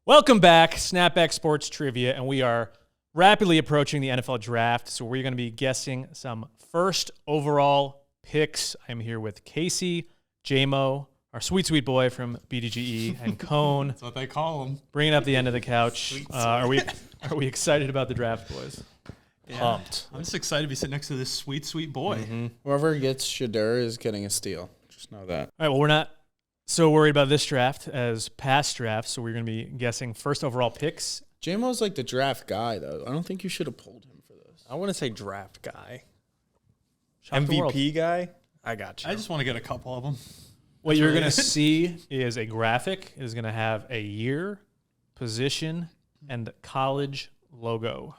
Welcome back, Snapback Sports Trivia, and we are rapidly approaching the NFL Draft, so we're going to be guessing some first overall picks. I'm here with Casey, Jaymo, our sweet boy from BDGE, and Cone. That's what they call him. Bringing up the end of the couch. Are we excited about the draft, boys? Yeah. Pumped. I'm just excited to be sitting next to this sweet boy. Mm-hmm. Whoever gets Shadur is getting a steal. Just know that. All right, well, we're not so worried about this draft as past drafts, so we're going to be guessing first overall picks. Jaymo's like the draft guy, though. I don't think you should have pulled him for this. I want to say draft guy. Shock the world. MVP guy? I got you. I just want to get a couple of them. What you're going to see is a graphic. It is going to have a year, position, and college logo.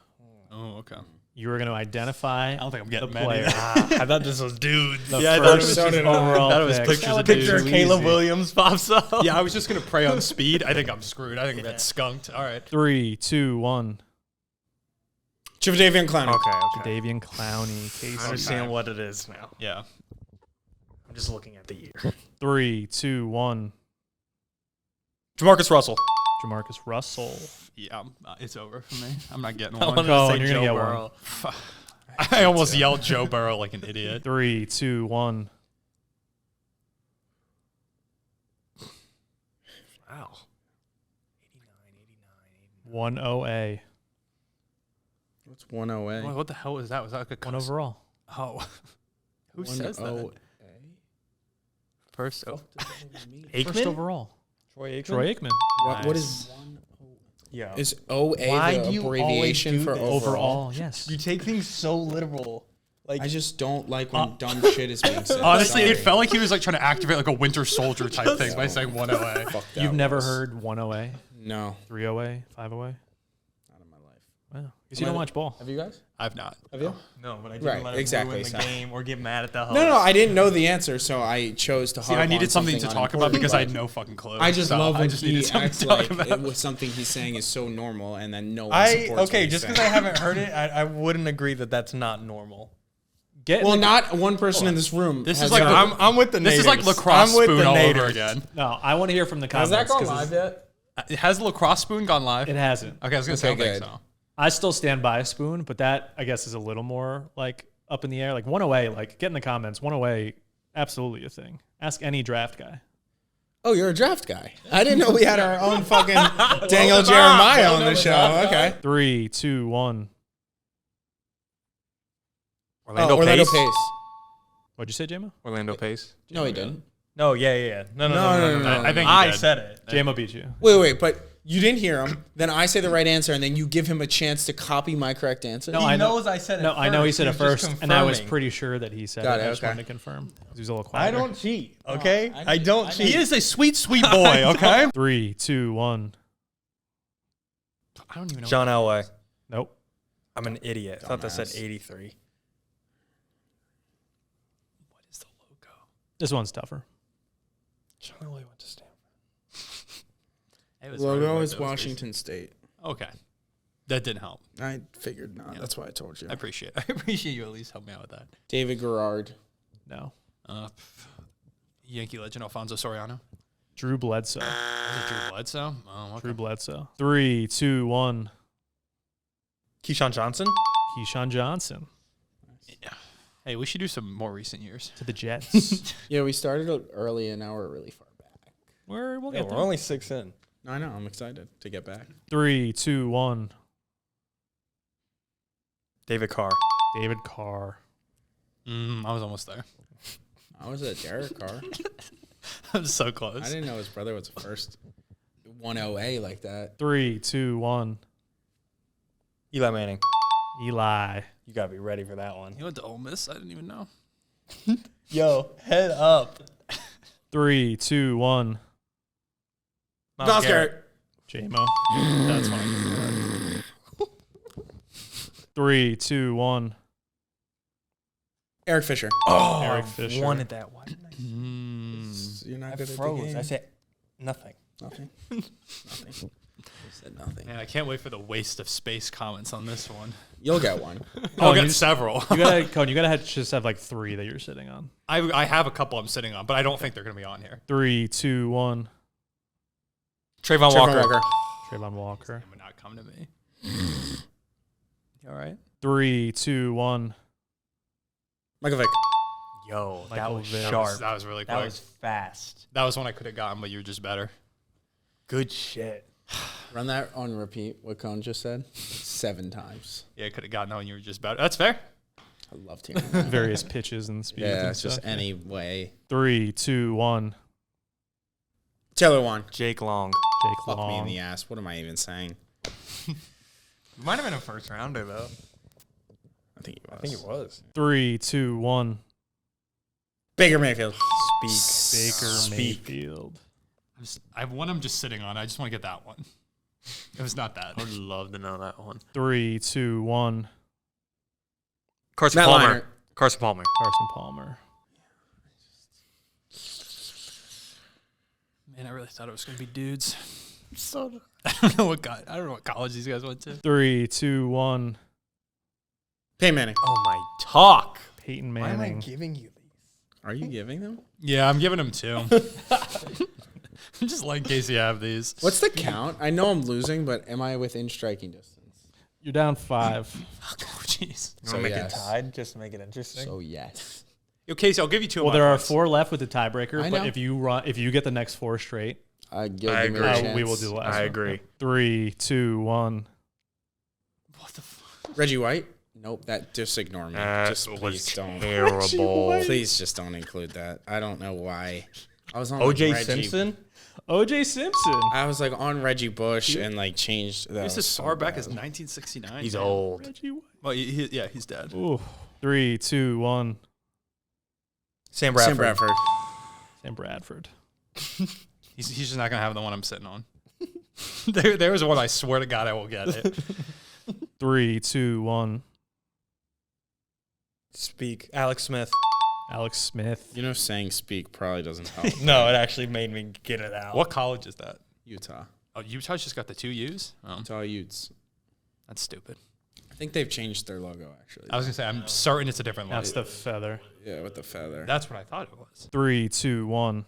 Oh, okay. You are going to identify I don't think I'm getting the many. player. I thought this was dudes. The Yeah, I thought it first was just overall thought it was pick. pictures That of would be picture too Caleb easy. Williams pops up. Yeah, I was just going to prey on speed. I think I'm screwed. I think I'm getting skunked. All right. 3, 2, 1. Jadavian Clowney. Okay. Davian Clowney, I Casey. understand what it is now. Yeah. I'm just looking at the year. 3, 2, 1. Jamarcus Russell. Jamarcus Russell. Yeah, it's over for me. I'm not getting I one. wanted Go, to and say you're gonna Joe get one. Burrow. I almost yelled Joe Burrow like an idiot. 3, 2, 1. Wow. 1-0-A. What's 1-0-A? What the hell was that? Was that like a 1 overall. Oh. Who says that? 1-0-A? First. First Aikman? overall. Troy Aikman? Troy Aikman. What is 1-0? Yeah. Is OA Why the do you always abbreviation do for this? overall? Yes. You take things so literal. Like I just don't like when dumb shit is being said. Honestly, Sorry. it felt like he was like trying to activate like a Winter Soldier type thing by saying 1-0-A. Fuck that You've never was. heard 1-0-A, No, 3-0-A, 5-0-A? not in my life. Wow. Because you don't watch ball. Have you guys? I've not. Have you? no, but I Right, let it exactly, ruin the so- game or get mad at the host. No, I didn't know the answer, so I chose to. See, harp I needed on something to talk about unimportant, because I but had no fucking clue. I just So love when just he needed something acts to talk like about. it was something he's saying is so normal, and then no one supports what okay, he's just saying. because I haven't heard it, I wouldn't agree that that's not normal. Well, not one person in this room. This has is like heard- I'm with the This Naders. is like lacrosse I'm with spoon the all over Naders. again. No, I want to hear from the Has comments. that gone 'cause live yet? Has the lacrosse spoon gone live? It hasn't. Okay, I was gonna say I Okay, don't think good. so. I still stand by a spoon, but that, I guess, is a little more, like, up in the air. Like, 1-0-A, like, get in the comments. 1-0-A, absolutely a thing. Ask any draft guy. Oh, you're a draft guy. I didn't know we had our own fucking Daniel Jeremiah on the show. Okay. 3, 2, 1. Orlando Orlando Pace. Pace. What'd you say, Jaymo? Orlando Pace. No, he didn't. No, yeah. No. No. I think you I did. said it. Jaymo beat you. Wait, but you didn't hear him. Then I say the right answer, and then you give him a chance to copy my correct answer. No, He I know- knows I said it No, I know he said it was just first, and I was confirming. pretty sure that he said Got it. it, I just okay. wanted to confirm. He was a little I quieter. don't cheat, okay? I don't cheat. He is a sweet boy. Okay. 3, 2, 1. I don't even know. John Elway. Nope. I'm an idiot. I thought that said Dumbass. 83. What is the logo? This one's tougher. John Elway went to Stanford. It was Logo really is those Washington State. Okay, that didn't help. I figured not. Yeah. That's why I told you. I appreciate you at least helping me out with that. David Garrard. No. Yankee legend Alfonso Soriano. Drew Bledsoe. Was it Drew Bledsoe? Oh, okay. Drew Bledsoe. 3, 2, 1. Keyshawn Johnson. Keyshawn Johnson Yeah. Hey, we should do some more recent years. to the Jets. Yeah, we started early, and now we're really far back. We'll Yeah, get we're there. only 6 in. I know. I'm excited to get back. 3, 2, 1. David Carr. David Carr. I was almost there. I was at Derek Carr. I'm so close. I didn't know his brother was the first 1-0-A like that. 3, 2, 1. Eli Manning. Eli. You got to be ready for that one. You went to Ole Miss? I didn't even know. Yo, head up. 3, 2, 1. Miles Garrett. Jaymo. That's fine. 3, 2, 1. Eric Fisher. Oh, Eric I Fisher. wanted that. Why didn't You're not I good at the froze. game. I said nothing. Nothing. Nothing. You said nothing. Man, I can't wait for the waste of space comments on this one. You'll get one. I'll you get just- several. You gotta, Cone, you gotta just have like 3 that you're sitting on. I have a couple I'm sitting on, but I don't think they're going to be on here. 3, 2, 1. Trayvon Walker. Trayvon Walker. It would not come to me. All right. 3, 2, 1. Michael Vick. Yo, that Michael was Vick. sharp. That was really quick. That was fast. That was one I could have gotten, but you were just better. Good shit. Run that on repeat. What Cone just said 7 times. Yeah, I could have gotten that one. You were just better. That's fair. I loved hearing that. Various pitches and speeds. Yeah, and it's just stuff. any way. 3, 2, 1. Taylor Wan. Jake Long. Jake Fuck me in Long. the ass. What am I even saying? Might have been a first rounder though. I think he was. I think it was. 3, 2, 1. Baker Mayfield. Baker Mayfield. I have one I'm just sitting on. I just want to get that one. It was not that. I would love to know that one. 3, 2, 1. Carson Matt Palmer. Leinart. Carson Palmer. Carson Palmer. Man, I really thought it was going to be dudes. I don't know what college these guys went to. 3, 2, 1. Peyton Manning. Oh my talk. Peyton Why am I Manning. giving you these? Are you giving them? Yeah, I'm giving him 2. I'm just letting Casey have these. What's the count? I know I'm losing, but am I within striking distance? You're down 5. Oh, jeez. You So want to make yes. it tied just to make it interesting? So yes. Yo, Casey, I'll give you 2 Well, of my there are points. 4 left with the tiebreaker, I but know. if you get the next 4 straight, Give I me a agree. chance. we will do the last I one. agree. 3, 2, 1. What the fuck? Reggie White? Nope. That just ignore me. That just was please don't. terrible. Please just don't include that. I don't know why. I was on OJ like, Reggie. Simpson? OJ Simpson. I was like on Reggie Bush and like changed. That This was is so far back bad. as 1969. He's man. old. Reggie White. Well, yeah, he's dead. Ooh. 3, 2, 1. Sam Bradford. Sam Bradford. Sam Bradford. He's just not going to have the one I'm sitting on. there was one I swear to God I will get it. 3, 2, 1. Speak. Alex Smith. Alex Smith. You know, saying speak probably doesn't help. No, it actually made me get it out. What college is that? Utah. Oh, Utah's just got the 2 U's? Oh, Utah Utes. that's stupid. I think they've changed their logo actually. I was going to say, I'm certain it's a different logo. That's the feather. Yeah, with the feather. That's what I thought it was. 3, 2, 1.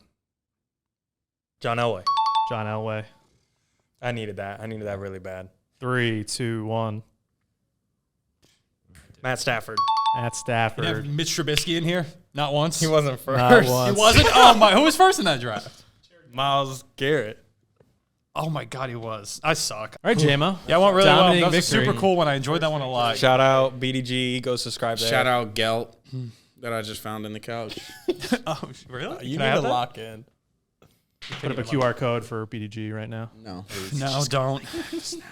John Elway. John Elway. I needed that. I needed that really bad. 3, 2, 1. Matt Stafford. Matt You have Stafford. Mitch Trubisky in here? Not once? He wasn't first. Not once. He wasn't? Oh, my. Who was first in that draft? Miles Garrett. Oh, my God, he was. I suck. All right, Jaymo. Yeah, I went really Dominating well. That was a victory. super cool one. I enjoyed that one a lot. Shout out BDGE. Go subscribe there. Shout out Gelt that I just found in the couch. Oh, really? You Can I need have to that? lock in. Put up a QR code for BDG right now. No. No, don't.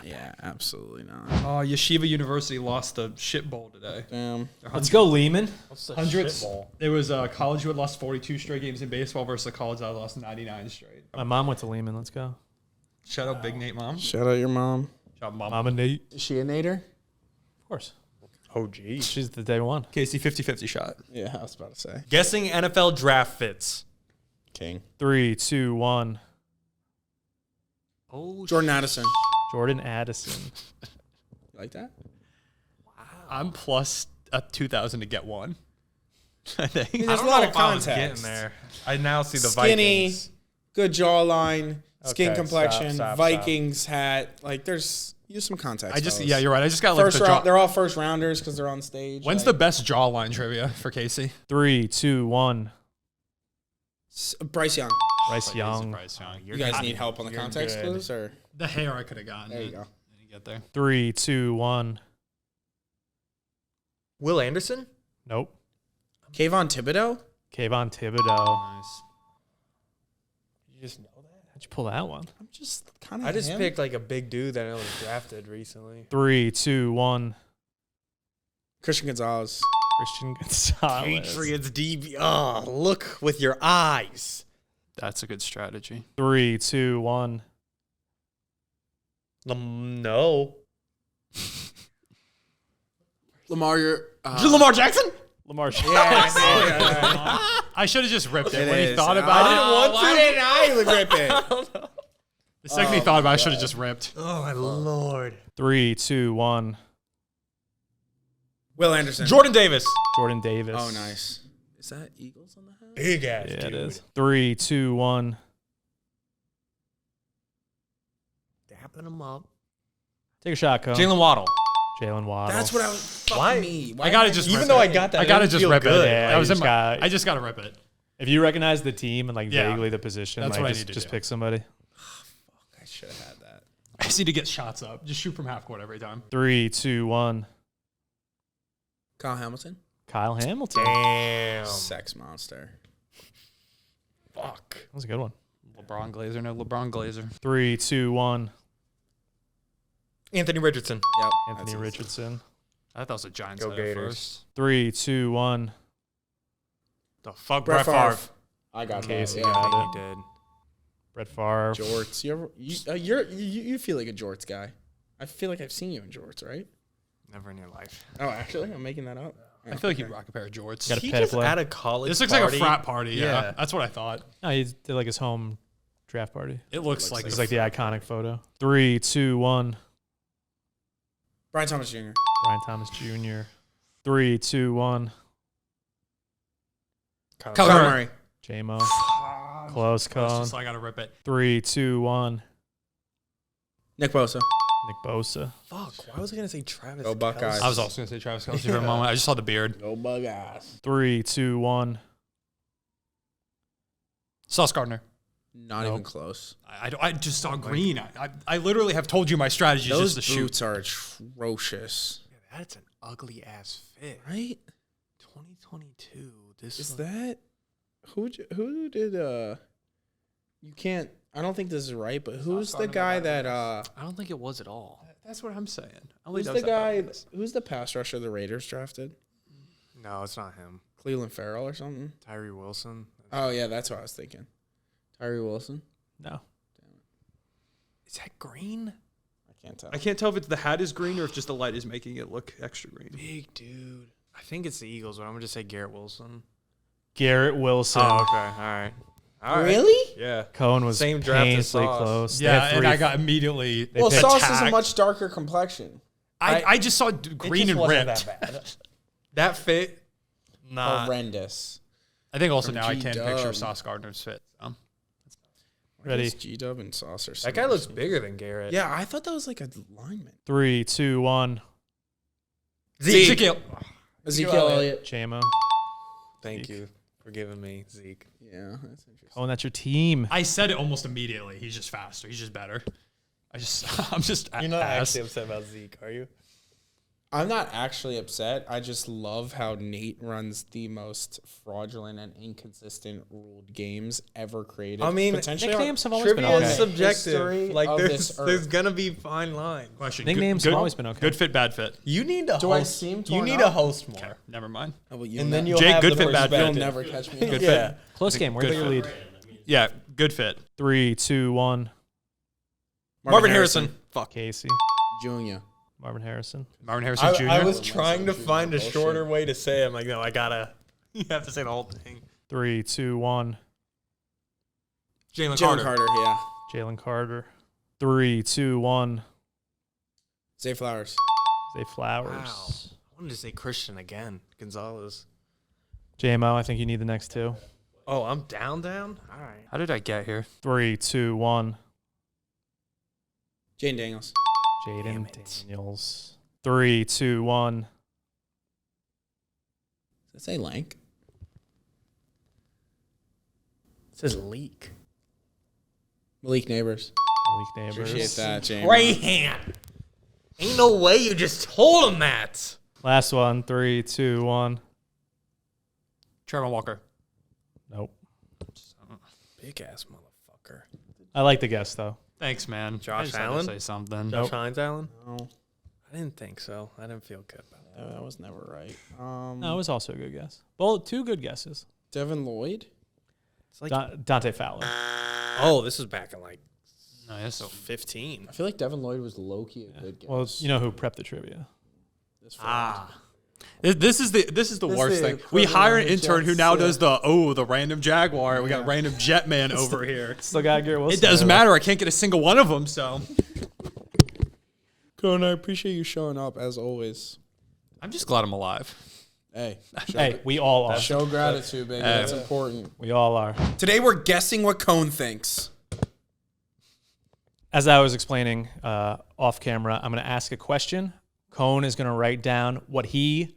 Yeah, absolutely not. Oh, Yeshiva University lost the shit bowl today. Damn. Let's go, Lehman. Hundreds. It was a college who had lost 42 straight games in baseball versus a college that had lost 99 straight. My mom went to Lehman. Let's go. Shout out Big Nate Mom. Shout out your mom. Shout out Mom. Mama Nate. Is she a Nader? Of course. Oh, geez. She's the day one. Casey 50-50 shot. Yeah, I was about to say. Guessing NFL draft fits. King. 3, 2, 1. Oh, Jordan Addison. Jordan Addison. You like that? I'm plus a 2,000 to get one. I think. There's I a don't lot know of if I was context. getting there. I now see the Skinny, Vikings. good jawline, skin Okay, complexion, stop. Vikings hat. Like, there's use some context. Yeah, you're right. I just got to look at First the jaw. round. They're all first rounders because they're on stage. When's the best jawline trivia for Casey? 3, 2, 1. Bryce Young? Bryce Young. Bryce Young. You guys need help on the context good. clues, or The hair I could have gotten. there you but go. I didn't get there. 3, 2, 1. Will Anderson? Nope. Kayvon Thibodeau? Kayvon Thibodeau. Nice. You just know that? How'd you pull that one? I'm just kind of. I just picked like a big dude that I was drafted recently. 3, 2, 1. Christian Gonzalez. Christian Gonzalez. Patriots DB. Oh, look with your eyes. That's a good strategy. 3, 2, 1. No. Lamar. Lamar Jackson? Lamar I should have just ripped it. It When he is. thought about I didn't want Why to. didn't I rip it? the second he thought about it, I should have just ripped. Oh, my Lord. 3, 2, 1. Will Anderson. Jordan Davis. Jordan Davis. Oh, nice. Is that Eagles on the hat? Big ass Yeah, dude. it is. 3, 2, 1. wrapping them up. Take a shot, Cone. Jalen Waddle. Jalen Waddle. That's what I was. Fuck Why? me. I gotta just. Even rip though it. I got that, I gotta it just feel rip good. it. Yeah, I was you in just my. got- I just gotta rip it. If you recognize the team and like Yeah. vaguely the position, That's like what I just, need to just do. pick somebody. I should have had that. I just need to get shots up. Just shoot from half court every time. 3, 2, 1. Kyle Hamilton. Kyle Hamilton. Damn. Sex monster. Fuck. That was a good one. LeBron Glazer, no LeBron Glazer. 3, 2, 1. Anthony Richardson. Yep. Anthony that's Richardson. I thought that was a Giants Go head at Gators. first. 3, 2, 1. The fuck, Brett Brett Favre. Favre. I got Casey that. got Yeah. it. He did. Brett Favre. Jorts. You feel like a jorts guy. I feel like I've seen you in jorts, right? Never in your life. Oh, actually, I'm making that up. I feel like you'd rock a pair of jorts. Got a He pet just play. at a college. This looks like a party. frat party. Yeah. Yeah. That's what I thought. No, he did like his home draft party. It looks like It's like the iconic photo. 3, 2, 1. Brian Thomas Jr. Brian Thomas Jr. 3, 2, 1. Kyler Murray. Jaymo. Close cone. just I gotta rip it. 3, 2, 1. Nick Bosa. Nick Bosa. Fuck. Why was I gonna say Travis? Go Buckeyes. Kelce? I was also gonna say Travis Kelce for a moment. I just saw the beard. Go Buckeyes. 3, 2, 1. Sauce Gardner. Not Nope. even close. I just saw green. I literally have told you my strategy is Those just to shoot. boots are atrocious. That's an ugly ass fit. Right? 2022. This Is that who did you can't I don't think this is right, but who's the guy that I don't think it was at all. That's what I'm saying. Only who's does the that guy purpose. who's the pass rusher the Raiders drafted? No, it's not him. Cleveland Farrell or something? Tyree Wilson. Oh yeah, that's what I was thinking. Tyree Wilson? No. Is that green? I can't tell. I can't tell if it's the hat is green or if just the light is making it look extra green. Big dude. I think it's the Eagles, but I'm gonna just say Garrett Wilson. Garrett Wilson. Oh, okay. All right. All right. Really? Yeah. Cone was Same draft as painfully Sauce. close. They Yeah, had and three- I got immediately. They Well, picked Sauce is a attack. much darker complexion. I just saw green and ripped. That fit. Nah. Horrendous. I think also From now I can G-Dub. picture Sauce Gardner's fit. Ready. G-Dub and Sauce are That guy looks bigger than Garrett. Yeah, I thought that was like a lineman. 3, 2, 1. Ezekiel. Ezekiel Elliott. Jaymo. Thank Zeke. you for giving me Zeke. Yeah, that's interesting. Cone, that's your team. I said it almost immediately. He's just faster. He's just better. I'm just. You're not ass. actually upset about Zeke, are you? I'm not actually upset. I just love how Nate runs the most fraudulent and inconsistent ruled games ever created. I mean, potentially nicknames have always been Trivia okay. is subjective. History Like of there's this there's earth. gonna be fine lines. Question. Nicknames have always been okay. Good fit, bad fit. You need to Do I host. seem You torn need up? to host more. Okay, never mind. Oh, well, And then you'll Jake, have good the fit, bad you'll fit. never catch me. Good Yeah. fit. Close game. Where do Good you fit. lead? Yeah, good fit. 3, 2, 1. Marvin Harrison. Fuck. Casey. Jr. Marvin Harrison. Marvin Harrison Jr. I was Jr. trying to find a Bullshit. shorter way to say it. I'm like, no, I gotta. You have to say the whole thing. 3, 2, 1. Jalen Jalen Carter, yeah. Jalen Carter. 3, 2, 1. Zay Flowers. Zay Flowers. Wow. I wanted to say Christian again. Gonzalez. Jaymo, I think you need the next two. Oh, I'm down. All right. How did I get here? 3, 2, 1. Jane Daniels. Jaden Daniels. 3, 2, 1. Does that say Lank? It says leak. Malik Neighbors. Malik Neighbors. Appreciate that, Jane. Right hand. Ain't no way you just told him that. Last one. 3, 2, 1. Trevor Walker. Nope. Big ass motherfucker. I like the guess, though. Thanks, man. Josh I just had to Allen? say something. Josh Hines Allen. No, I didn't think so. I didn't feel good about that. that was never right. No, it was also a good guess. Well, two good guesses. Devin Lloyd. It's like, Dante Fowler. oh, this is back in like Nice. 15. I feel like Devin Lloyd was low key a good guess. Well, you know who prepped the trivia. This This is the worst the thing. We hire an equivalent of intern who Jets, now yeah. does the random Jaguar. We got random Jetman over here. Still got Garrett Wilson. It doesn't matter. I can't get a single one of them. So Cohen, I appreciate you showing up as always. I'm just glad I'm alive. Hey, Hey, we all are. show gratitude, baby. That's important. We all are. Today we're guessing what Cone thinks. As I was explaining off camera, I'm going to ask a question. Cone is going to write down what he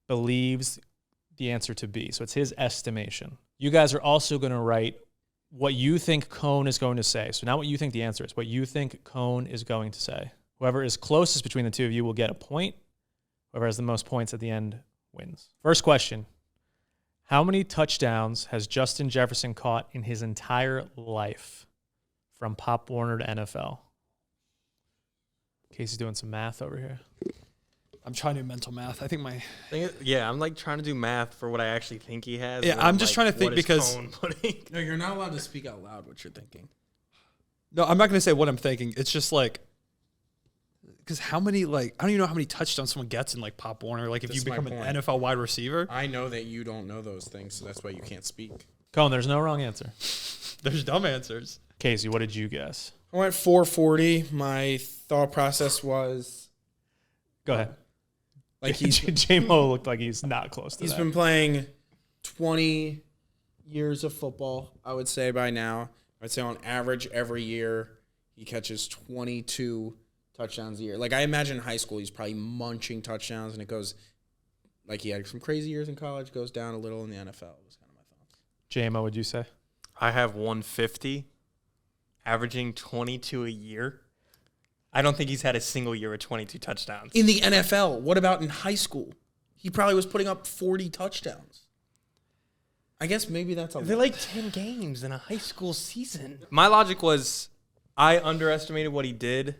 believes the answer to be. So it's his estimation. You guys are also going to write what you think Cone is going to say. So not what you think the answer is, what you think Cone is going to say. Whoever is closest between the two of you will get a point. Whoever has the most points at the end wins. First question. How many touchdowns has Justin Jefferson caught in his entire life from Pop Warner to NFL? Casey's doing some math over here. I'm trying to do mental math. I think Yeah, I'm like trying to do math for what I actually think he has. Yeah, and I'm just trying to think what is because- Cone putting? No, you're not allowed to speak out loud what you're thinking. No, I'm not going to say what I'm thinking. It's just like, because how many, like, I don't even know how many touchdowns someone gets in, like, Pop Warner. Like, if That's you my become an point. NFL wide receiver, I know that you don't know those things, so that's why you can't speak. Cone, there's no wrong answer. there's dumb answers. Casey, what did you guess? I went 440. My thought process was Go ahead. like he's Jaymo looked like he's not close to he's that. been playing 20 years of football, I would say by now. I'd say on average every year he catches 22 touchdowns a year. Like I imagine in high school he's probably munching touchdowns, and it goes like he had some crazy years in college, goes down a little in the NFL. Was kind of my thoughts. Jaymo, would you say? I have 150, averaging 22 a year. I don't think he's had a single year with 22 touchdowns. In the NFL, what about in high school? He probably was putting up 40 touchdowns. I guess maybe that's a They're like 10 games in a high school season. My logic was I underestimated what he did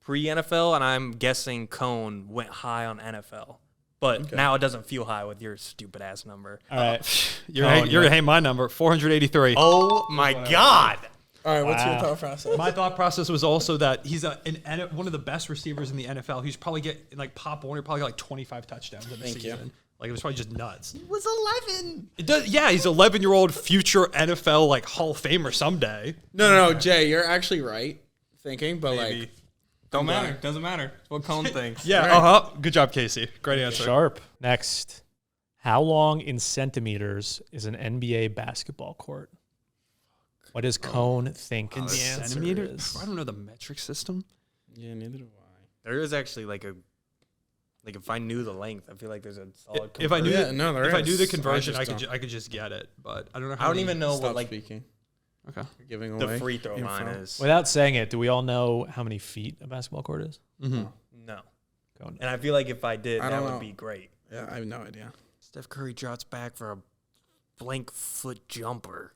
pre-NFL, and I'm guessing Cone went high on NFL. But now it doesn't feel high with your stupid-ass number. All right. You're going to hate my number, 483. Oh, my God. All right, what's your Wow. thought process? My thought process was also that he's one of the best receivers in the NFL. He's probably like Pop Warner, probably got like 25 touchdowns in the Thank you. season. Like it was probably just nuts. He was 11. It does, yeah, he's 11-year-old future NFL like Hall of Famer someday. No, Jay, you're actually right thinking, but Maybe. like Don't matter. Doesn't matter. It's what Cone thinks. Yeah, uh-huh. Good job, Casey. Great answer. Sharp. Next. How long in centimeters is an NBA basketball court? What does Cone think In the answer centimeters? is? I don't know the metric system. yeah, neither do I. There is actually like if I knew the length, I feel like there's a solid. If I knew Yeah, the, no, there if I is. knew the I conversion, just I could just get it. But I don't know. How I don't many- even know Stop what like speaking. Okay. You're giving the away free throw info. line is. Without saying it, do we all know how many feet a basketball court is? Mm-hmm. No. Cone. And I feel like if I did, I that don't would know. be great. Yeah, I have no idea. Steph Curry drops back for a blank foot jumper.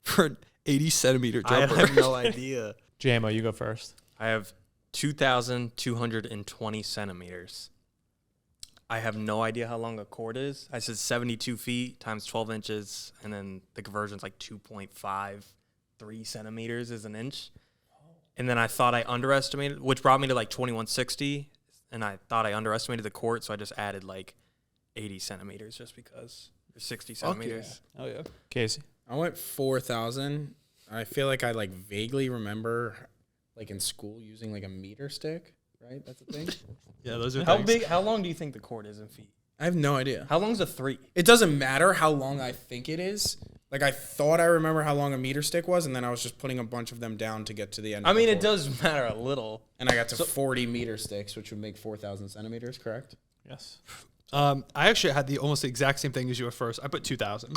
For an 80-centimeter I jumper. have no idea. Jaymo, you go first. I have 2,220 centimeters. I have no idea how long a court is. I said 72 feet times 12 inches, and then the conversion's like 2.53 centimeters is an inch. And then I thought I underestimated, which brought me to like 2160, and I thought I underestimated the court, so I just added like 80 centimeters just because. Or 60 centimeters. Oh yeah. Casey. I went 4,000. I feel like I like vaguely remember like in school using like a meter stick, right? That's a thing. Yeah, those are How things. big? How long do you think the court is in feet? I have no idea. How long's a 3? It doesn't matter how long I think it is. Like I thought I remember how long a meter stick was, and then I was just putting a bunch of them down to get to the end. I of the mean, it court. does matter a little. And I got to 40 meter sticks, which would make 4,000 centimeters, correct? Yes. I actually had almost the exact same thing as you at first. I put 2,000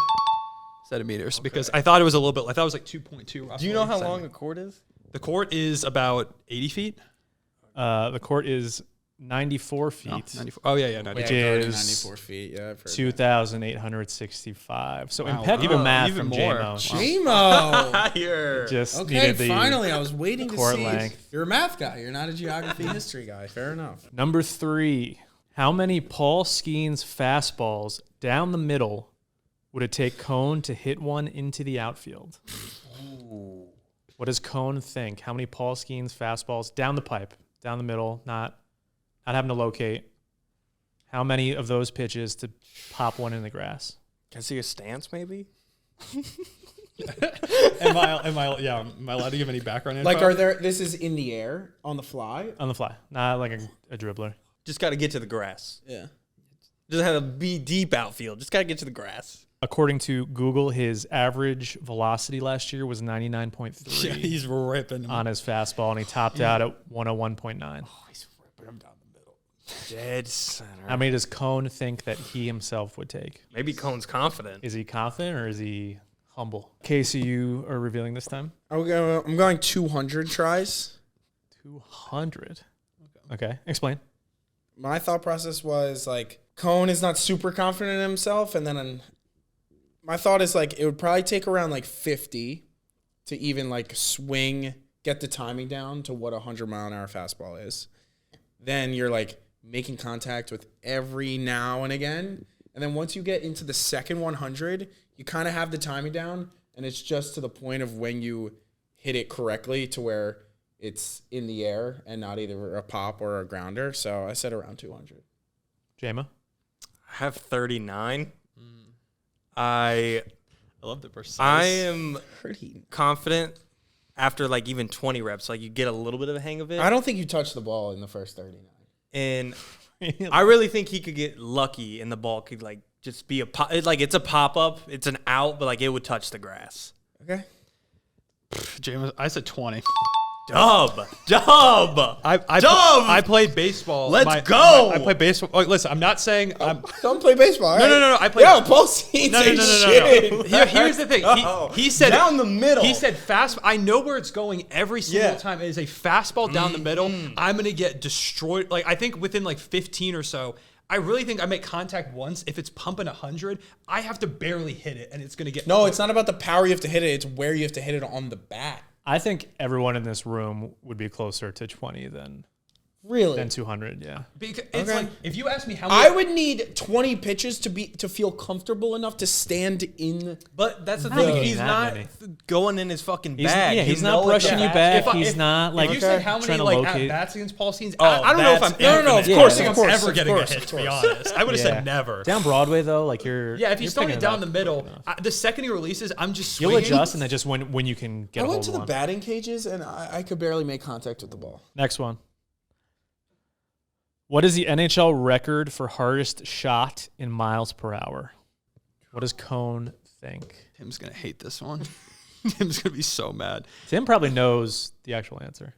centimeters because I thought it was a little bit. I thought it was like 2.2. Do you know how long a court is? The court is about 80 feet. The court is 94 No, feet, 94. Oh yeah, 90. Which Yeah, I've already is 94 feet. Yeah, I've heard 2,865. So Wow. impeccable Oh, math even from more. Jaymo. that. Jaymo. Here. Just Okay, needed the finally, I was waiting to court see. length. You're a math guy. You're not a geography history guy. Fair enough. Number 3. How many Paul Skeens fastballs down the middle would it take Cone to hit one into the outfield? What does Cone think? How many Paul Skeens fastballs down the pipe, down the middle, not having to locate? How many of those pitches to pop one in the grass? Can I see a stance, maybe? Am I allowed to give any background info? Like, are there? This is in the air on the fly. On the fly, not like a dribbler. Just got to get to the grass. Yeah. Doesn't have to be deep outfield. Just got to get to the grass. According to Google, his average velocity last year was 99.3 Yeah, he's ripping him. on his fastball, and he topped out at 101.9. He's ripping him down the middle. Dead center. How many does Cone think that he himself would take? Maybe Cone's confident. Is he confident or is he humble? Casey, you are revealing this time? I'm going 200 tries. 200. Okay, explain. My thought process was like Cone is not super confident in himself, and then my thought is like it would probably take around like 50 to even like swing, get the timing down to what a 100-mile-an-hour fastball is. Then you're like making contact with every now and again, and then once you get into the second 100, you kind of have the timing down, and it's just to the point of when you hit it correctly to where it's in the air and not either a pop or a grounder. So I said around 200. Jaymo? I have 39. I love the precise. I am 30. confident after like even 20 reps. Like you get a little bit of a hang of it. I don't think you touched the ball in the first 39. And I really think he could get lucky and the ball could like just be a pop. It's a pop up. It's an out, but like it would touch the grass. Okay. James, I said 20. Dub. I played baseball. Let's go. I played baseball. Oh, listen, I'm not saying I'm. Don't play baseball. Right? No. I played. Yo, both seats No. shit. Here's the thing. He said Down the middle. He said fast. I know where it's going every single time. It is a fastball down the middle. I'm gonna get destroyed. Like I think within like 15 or so. I really think I make contact once. If it's pumping 100, I have to barely hit it, and it's gonna get. No, it's not about the power you have to hit it. It's where you have to hit it on the bat. I think everyone in this room would be closer to 20 than Really? 200, yeah. Because it's Okay. like if you ask me how I many, would need 20 pitches to feel comfortable enough to stand in. But that's the I don't thing. think He's that not many. going in his fucking He's, bag. yeah, You he's know not it's brushing a you bag. back. He's not like if you said how many trying to like locate. at-bats against Paul Scenes, Oh, I don't know if I'm that's ever. No, of Yeah, course, of I'm course, ever of getting course, a hit. of To be course. honest, I would have Yeah. said never. Down Broadway though, like you're Yeah, if you're he's throwing picking it down up. the middle, the second he releases, I'm just swinging. You'll adjust, and then just when you can get I a hold went to of the one. batting cages, and I could barely make contact with the ball. Next one. What is the NHL record for hardest shot in miles per hour? What does Cone think? Tim's gonna hate this one. Tim's gonna be so mad. Tim probably knows the actual answer.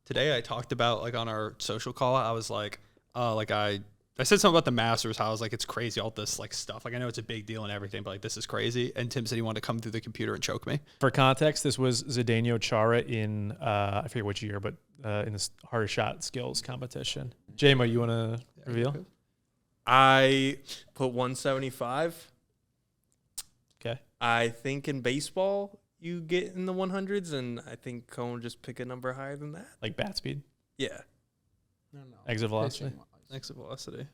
Today I talked about like on our social call. I was like I said something about the Masters. How I was like, it's crazy all this like stuff. Like I know it's a big deal and everything, but like this is crazy. And Tim said he wanted to come through the computer and choke me. For context, this was Zdeno Chara in I forget which year, but in this hardest shot skills competition. Jaymo, you want to reveal? I put 175. Okay. I think in baseball you get in the 100s, and I think Cone just pick a number higher than that. Like bat speed, Yeah. No. exit velocity. Exit velocity.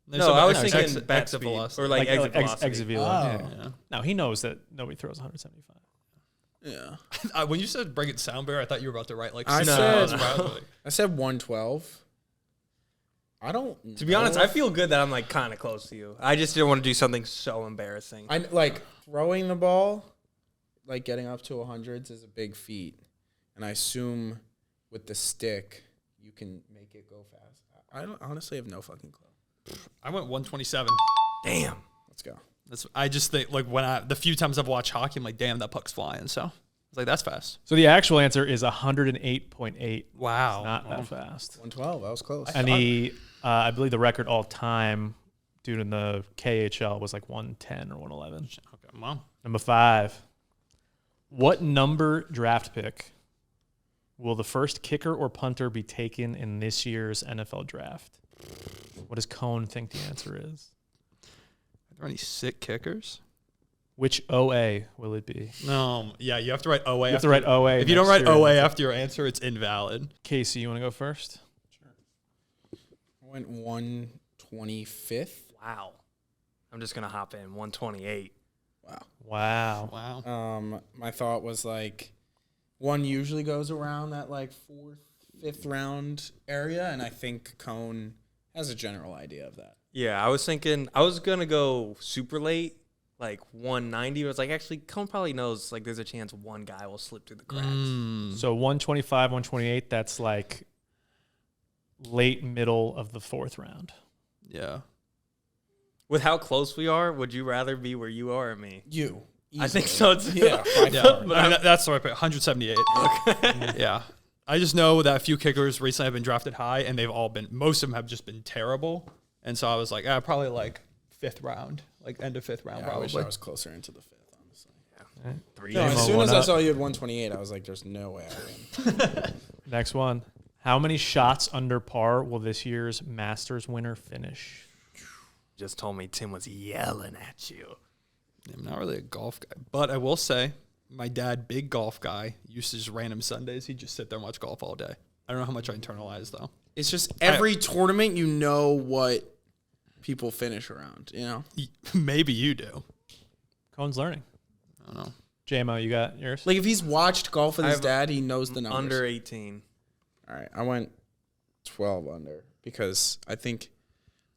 No, I was thinking exit bat speed velocity. or like exit velocity. Exit velocity. Oh. Yeah. No, he knows that nobody throws 175. Yeah. When you said bring it sound bear, I thought you were about to write like I 6 said- miles per hour. I said 112. I don't. To be honest, know I feel good that I'm like kind of close to you. I just didn't want to do something so embarrassing. I like throwing the ball, like getting up to 100s is a big feat, and I assume with the stick you can make it go fast. I don't honestly have no fucking clue. I went 127. Damn. Let's go. I just think like the few times I've watched hockey, I'm like, damn, that puck's flying. So I was like, that's fast. So the actual answer is 108.8. Wow. Not that fast. 112. I was close. And I believe the record all time, dude, in the KHL was like 110 or 111. Okay, mom. Number 5. What number draft pick will the first kicker or punter be taken in this year's NFL draft? What does Cone think the answer is? Are there any sick kickers? Which OA will it be? No. Yeah, you have to write OA. You have to write OA. If you don't next write to your OA answer. after your answer, it's invalid. Casey, you want to go first? I went 125th. Wow. I'm just gonna hop in 128. Wow. Wow. My thought was like one usually goes around that like 4th, 5th round area, and I think Cone has a general idea of that. Yeah, I was thinking I was gonna go super late, like 190. But it's like actually Cone probably knows like there's a chance one guy will slip through the cracks. So 125, 128, that's like late middle of the 4th round. Yeah. With how close we are, would you rather be where you are or me? You. I think Easily. so too. Yeah, by Yeah, far. I mean, that's what I put. 178. Yeah, I just know that a few kickers recently have been drafted high, and most of them have just been terrible. And so I was like, probably like 5th round, like end of 5th round, Yeah, I probably. wish I was closer into the 5th, honestly. Three. No, as Jaymo, soon one as I up. saw you had 128, I was like, there's no way I win. Next one. How many shots under par will this year's Masters winner finish? Just told me Tim was yelling at you. I'm not really a golf guy, but I will say my dad, big golf guy, used to just random Sundays. He'd just sit there and watch golf all day. I don't know how much I internalize though. It's just every tournament, you know what people finish around, you know? Maybe you do. Cohen's learning. I don't know. Jaymo, you got yours? Like if he's watched golf with I his have dad, he knows the numbers. Under 18. All right, I went 12 under because I think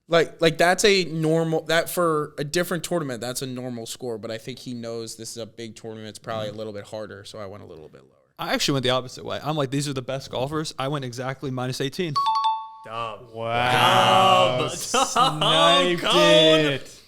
like that's a normal that for a different tournament that's a normal score, but I think he knows this is a big tournament. It's probably a little bit harder, so I went a little bit lower. I actually went the opposite way. I'm like, these are the best golfers. I went exactly minus 18. Dub. Wow. Sniped it.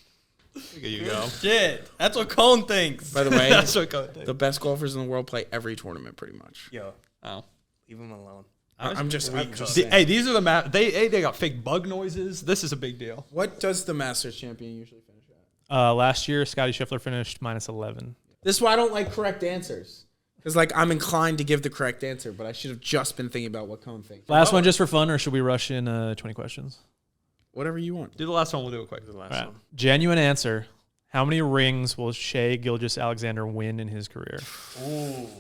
Look at you go. Shit. That's what Cone thinks. By the way, That's what Cohen thinks. the best golfers in the world play every tournament pretty much. Yo, Oh. leave him alone. I'm just Hey, these are the they got fake bug noises. This is a big deal. What does the Masters champion usually finish at? Last year, Scotty Scheffler finished minus 11. This is why I don't like correct answers. Because like I'm inclined to give the correct answer, but I should have just been thinking about what Cone thinks. Last one just for fun, or should we rush in 20 questions? Whatever you want. Do the last one. We'll do it quick. The last All right. one. Genuine answer. How many rings will Shea Gilgeous-Alexander win in his career?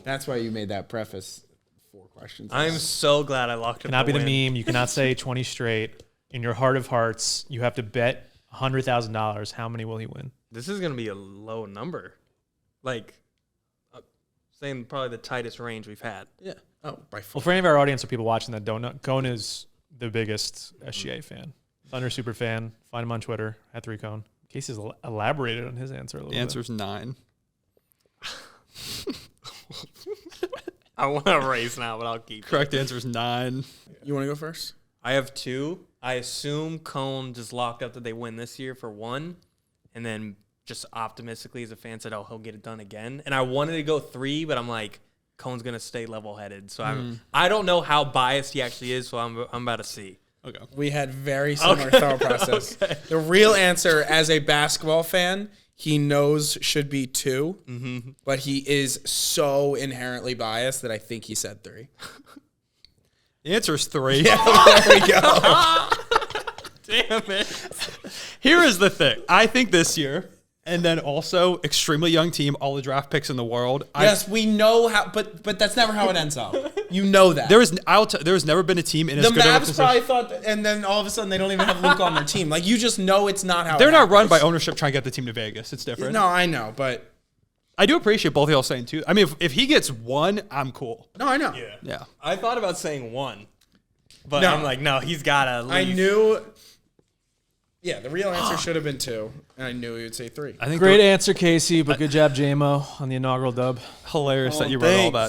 That's why you made that preface 4 questions. I'm so glad I locked up Cannot be the win. meme. You cannot say 20 straight. In your heart of hearts, you have to bet $100,000. How many will he win? This is going to be a low number. Like, saying probably the tightest range we've had. Yeah. Oh, by far. Well, for any of our audience or people watching that don't know, Cone is the biggest SGA fan. Thunder super fan. Find him on Twitter, @3Cone. Casey's elaborated on his answer a little The answer's 9. I want to race now, but I'll keep it. Correct answer is 9. You want to go first? I have 2. I assume Cone just locked up that they win this year for 1. And then just optimistically as a fan said, oh, he'll get it done again. And I wanted to go 3, but I'm like, Cone's going to stay level-headed. So I don't know how biased he actually is, so I'm about to see. Okay. We had very similar thought process. The real answer, as a basketball fan, he knows should be 2, but he is so inherently biased that I think he said 3. The answer is 3. There we go. Damn it. Here is the thing. I think this year, and then also extremely young team, all the draft picks in the world. Yes, we know how, but that's never how it ends up. You know that. There has never been a team in as The good of a Mavs position. probably thought, and then all of a sudden they don't even have Luke on their team. Like you just know it's not how. They're it not run by happens. ownership trying to get the team to Vegas. It's different. No, I know, but I do appreciate both of y'all saying 2. I mean, if he gets 1, I'm cool. no, I know. Yeah. I thought about saying 1. But No. I'm like, no, he's got to leave. I knew. Yeah, the real answer should have been 2, and I knew he would say 3. I think Great answer, Casey, but good job, Jaymo, on the inaugural dub. hilarious that you wrote all that.